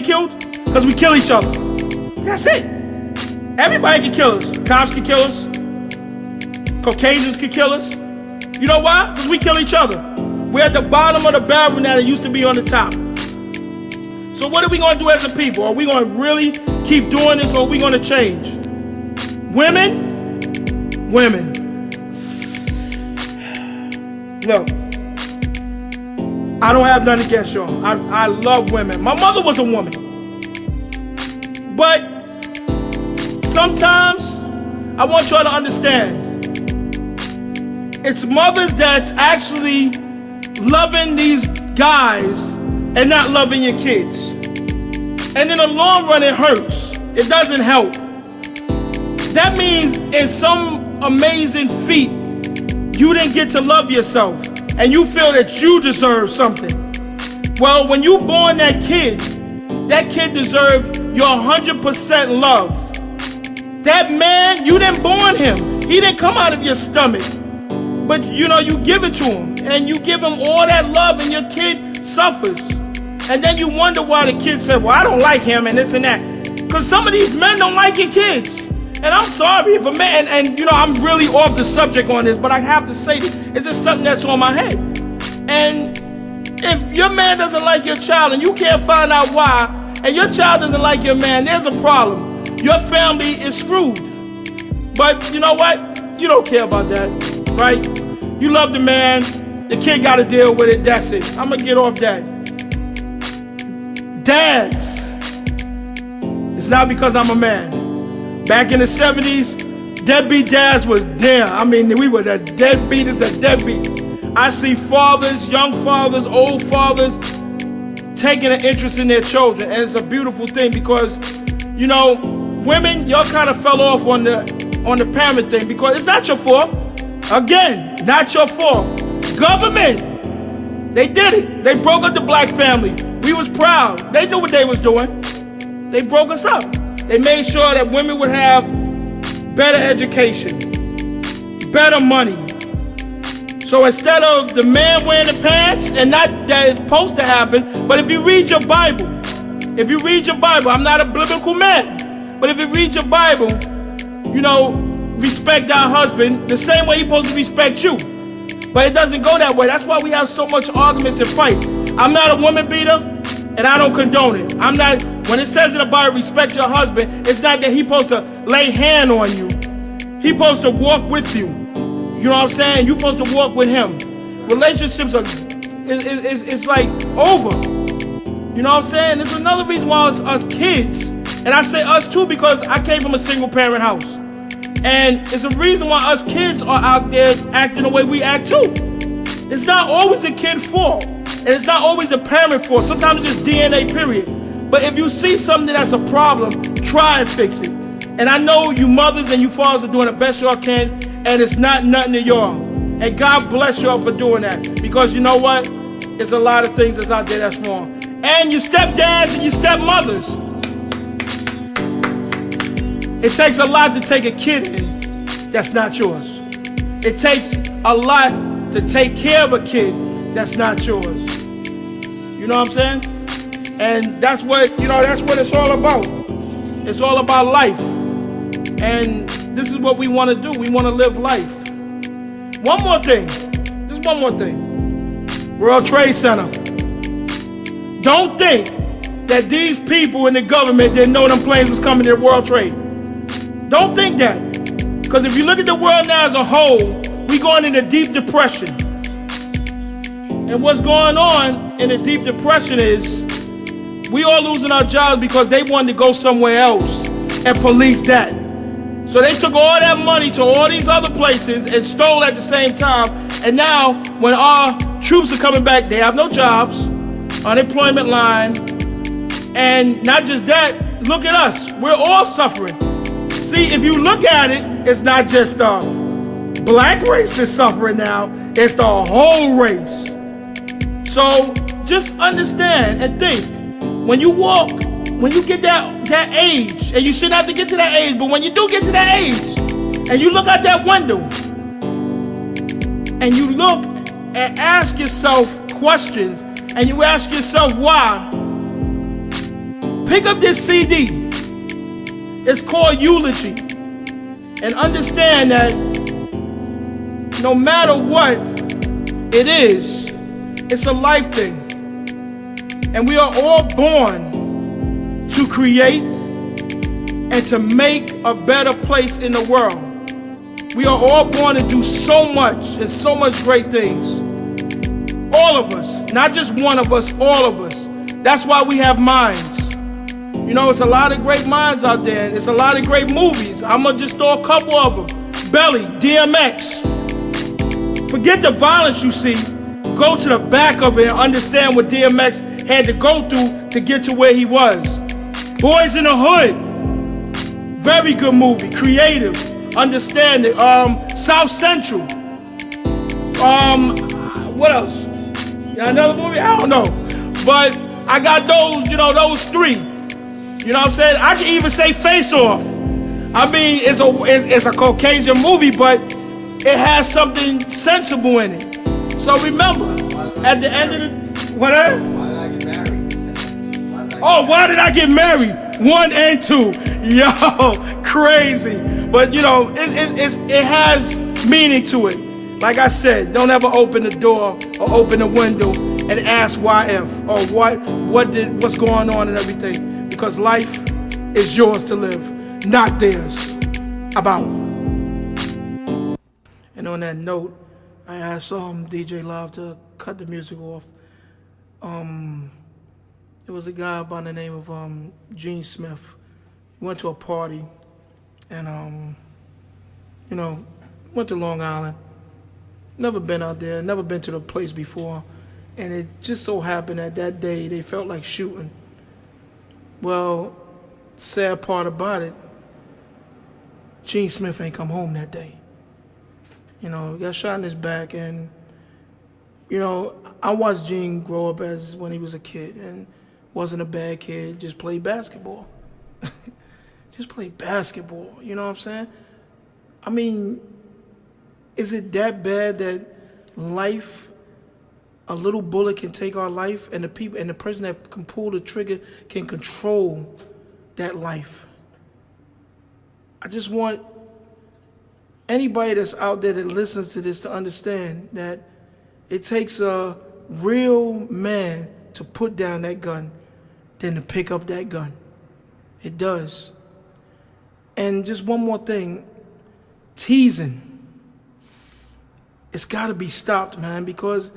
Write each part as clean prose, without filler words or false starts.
get killed? Because we kill each other. That's it. Everybody can kill us. Cops can kill us. Caucasians can kill us. You know why? Because we kill each other. We're at the bottom of the barrel now that used to be on the top. So what are we going to do as a people? Are we going to really keep doing this, or are we going to change? Women. Look, I don't have nothing against y'all. I love women. My mother was a woman. But sometimes I want y'all to understand, it's mothers that's actually loving these guys and not loving your kids. And in the long run, it hurts. It doesn't help. That means in some amazing feat, you didn't get to love yourself and you feel that you deserve something. Well, when you born that kid deserved your 100% love. That man, you didn't born him. He didn't come out of your stomach. But you give it to him and you give him all that love and your kid suffers. And then you wonder why the kid said, well, I don't like him and this and that. Because some of these men don't like your kids. And I'm sorry if a man, and I'm really off the subject on this, but I have to say this. It's just something that's on my head. And if your man doesn't like your child and you can't find out why, and your child doesn't like your man, there's a problem. Your family is screwed. But you know what? You don't care about that, right? You love the man, the kid got to deal with it, that's it. I'm going to get off that. Dads, it's not because I'm a man. Back in the 70s, deadbeat dads was there. I mean, we were the deadbeaters, the deadbeat. I see fathers, young fathers, old fathers, taking an interest in their children. And it's a beautiful thing because, women, y'all kind of fell off on the parent thing because it's not your fault. Again, not your fault. Government, they did it. They broke up the black family. We was proud. They knew what they was doing. They broke us up. They made sure that women would have better education, better money. So instead of the man wearing the pants, and not that it's supposed to happen, but if you read your Bible, I'm not a biblical man, but if you read your Bible, respect our husband the same way he's supposed to respect you. But it doesn't go that way. That's why we have so much arguments and fights. I'm not a woman beater, and I don't condone it. When it says in the Bible, respect your husband, it's not that he's supposed to lay hand on you. He's supposed to walk with you. You know what I'm saying? You're supposed to walk with him. Relationships it's like over. You know what I'm saying? This is another reason why us kids, and I say us too because I came from a single parent house. And it's a reason why us kids are out there acting the way we act too. It's not always the kid's fault. And it's not always the parent fault. Sometimes it's just DNA, period. But if you see something that's a problem, try and fix it. And I know you mothers and you fathers are doing the best y'all can, and it's not nothing to y'all. And God bless y'all for doing that. Because you know what? It's a lot of things that's out there that's wrong. And your stepdads and your stepmothers. It takes a lot to take a kid in that's not yours. It takes a lot to take care of a kid that's not yours. You know what I'm saying? And that's what it's all about. It's all about life. And this is what we want to do. We want to live life. One more thing. Just one more thing. World Trade Center. Don't think that these people in the government didn't know them planes was coming to World Trade. Don't think that. Because if you look at the world now as a whole, we're going into deep depression. And what's going on in the deep depression is we all losing our jobs because they wanted to go somewhere else and police that. So they took all that money to all these other places and stole at the same time. And now when our troops are coming back, they have no jobs, unemployment line. And not just that, look at us. We're all suffering. See, if you look at it, it's not just the black race is suffering now. It's the whole race. So just understand and think. When you get that age, and you shouldn't have to get to that age, but when you do get to that age, and you look out that window, and you look and ask yourself questions, and you ask yourself why, pick up this CD. It's called Eulogy. And understand that no matter what it is, it's a life thing. And we are all born to create and to make a better place in the world. We are all born to do so much and so much great things. All of us, not just one of us, all of us. That's why we have minds. You know, it's a lot of great minds out there. It's a lot of great movies. I'm gonna just throw a couple of them. Belly, DMX. Forget the violence you see. Go to the back of it and understand what DMX had to go through to get to where he was. Boys in the Hood. Very good movie, creative, understanding. South Central. What else? Yeah, another movie? I don't know. But I got those, you know, those three. You know what I'm saying? I can even say Face Off. I mean, it's a Caucasian movie, but it has something sensible in it. So remember, at the end of the, what? Why did I get married? Why did I get married? 1 and 2. Yo, crazy. But you know, it has meaning to it. Like I said, don't ever open the door or open the window and ask why if or what's going on and everything. Because life is yours to live, not theirs. About. And on that note, I asked DJ Love to cut the music off. It was a guy by the name of Gene Smith. He went to a party and you know, went to Long Island. Never been out there, never been to the place before. And it just so happened that day they felt like shooting. Well, sad part about it, Gene Smith ain't come home that day. You know, got shot in his back, and you know, I watched Gene grow up as when he was a kid, and wasn't a bad kid, just played basketball. Just played basketball, you know what I'm saying? I mean, is it that bad that life, a little bullet can take our life, and the person that can pull the trigger can control that life? I just want anybody that's out there that listens to this to understand that it takes a real man to put down that gun than to pick up that gun. It does. And just one more thing, teasing. It's got to be stopped, man, because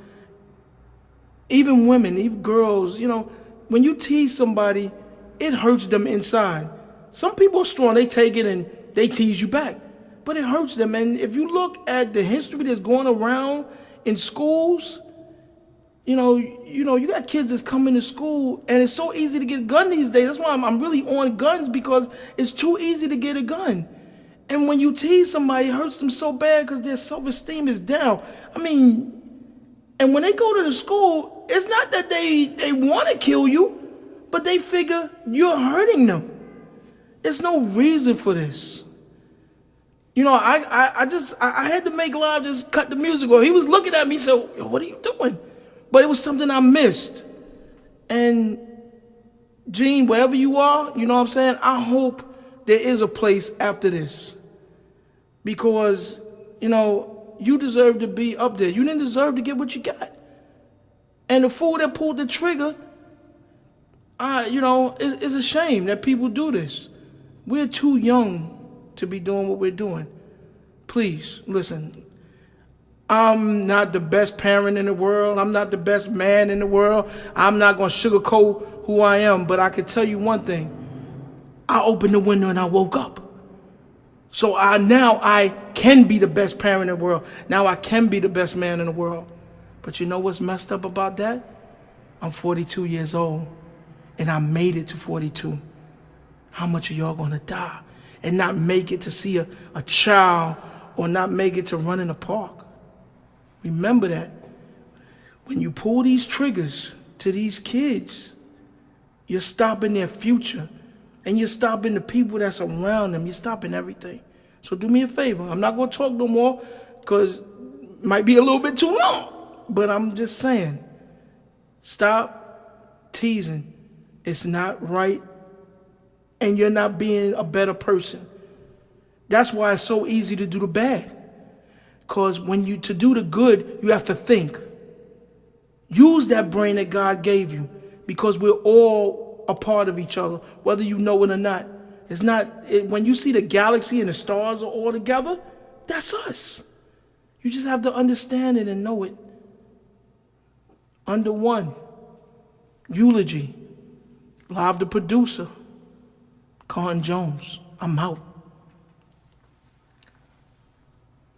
even women, even girls, you know, when you tease somebody, it hurts them inside. Some people are strong, they take it and they tease you back, but it hurts them. And if you look at the history that's going around in schools, you know, you got kids that's coming to school, and it's so easy to get a gun these days. That's why I'm really on guns, because it's too easy to get a gun. And when you tease somebody, it hurts them so bad because their self-esteem is down. I mean, and when they go to the school, it's not that they want to kill you, but they figure you're hurting them. There's no reason for this. You know, I had to make Live just cut the music off. He was looking at me, so what are you doing? But it was something I missed. And Gene, wherever you are, you know what I'm saying? I hope there is a place after this. Because, you know, you deserve to be up there. You didn't deserve to get what you got. And the fool that pulled the trigger, you know, it's a shame that people do this. We're too young to be doing what we're doing. Please, listen. I'm not the best parent in the world. I'm not the best man in the world. I'm not going to sugarcoat who I am, but I can tell you one thing. I opened the window and I woke up. So now I can be the best parent in the world. Now I can be the best man in the world. But you know what's messed up about that? I'm 42 years old, and I made it to 42. How much of y'all going to die and not make it to see a child, or not make it to run in the park? Remember that. When you pull these triggers to these kids, you're stopping their future, and you're stopping the people that's around them. You're stopping everything. So do me a favor. I'm not going to talk no more because it might be a little bit too long. But I'm just saying, stop teasing. It's not right. and you're not being a better person. That's why it's so easy to do the bad. Because to do the good, you have to think. Use that brain that God gave you, because we're all a part of each other, whether you know it or not. When you see the galaxy and the stars are all together, that's us. You just have to understand it and know it. Under one, eulogy. Live the producer, Con Jones. I'm out.